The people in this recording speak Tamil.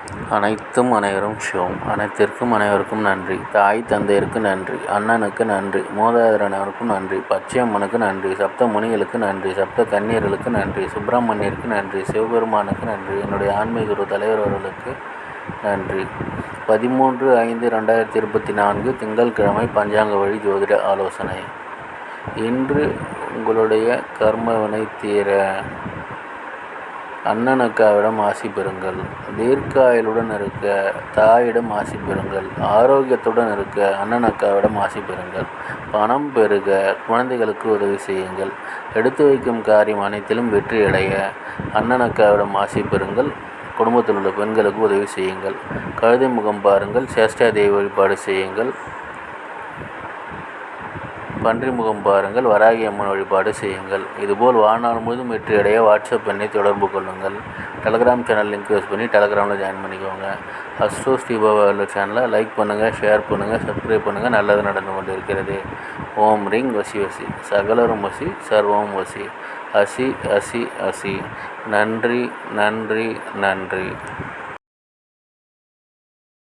அனைத்தும் அனைவரும் சிவம். அனைத்திற்கும் அனைவருக்கும் நன்றி. தாய் தந்தையருக்கு நன்றி. அண்ணனுக்கு நன்றி. மூதாதையர் அனைவருக்கும் நன்றி. பச்சையம்மனுக்கு நன்றி. சப்த முனிகளுக்கு நன்றி. சப்த கன்னியர்களுக்கு நன்றி. சுப்பிரமணியருக்கு நன்றி. சிவபெருமானுக்கு நன்றி. என்னுடைய ஆன்மீக குரு தலைவர் அவர்களுக்கு நன்றி. 13/5/2024 திங்கட்கிழமை பஞ்சாங்க வழி ஜோதிட ஆலோசனை. இன்று உங்களுடைய கர்மவினை தீர அண்ணன் அக்காவிடம் ஆசி பெறுங்கள். தீர்க்காயுளுடன் இருக்க தாயிடம் ஆசி பெறுங்கள். ஆரோக்கியத்துடன் இருக்க அண்ணன் அக்காவிடம் ஆசி பெறுங்கள். பணம் பெருக குழந்தைகளுக்கு உதவி செய்யுங்கள். எடுத்து வைக்கும் காரியம் அனைத்திலும் வெற்றியடைய அண்ணன் அக்காவிடம் ஆசி பெறுங்கள். குடும்பத்தில் உள்ள பெண்களுக்கு உதவி செய்யுங்கள். கழுதை முகம் பாருங்கள். சேஷ்டா தேவி வழிபாடு செய்யுங்கள். பன்றி முகம் பாருங்கள். வராகி அம்மன் வழிபாடு செய்யுங்கள். இதுபோல் வாழ்நாள் முழுவதும் வெற்றியடைய வாட்ஸ்அப் எண்ணை தொடர்பு கொள்ளுங்கள். டெலகிராம் சேனல் லிங்க் யூஸ் பண்ணி டெலகிராமில் ஜாயின் பண்ணிக்கோங்க. அஸ்ட்ரோ ஸ்ரீபாபா சேனலை லைக் பண்ணுங்கள், ஷேர் பண்ணுங்கள், சப்ஸ்கிரைப் பண்ணுங்கள். நல்லது நடந்து கொண்டு இருக்கிறது. ஓம் ரீங் வசி வசி சகலரும் வசி சர்வம் வசி அசி அசி அசி. நன்றி நன்றி நன்றி.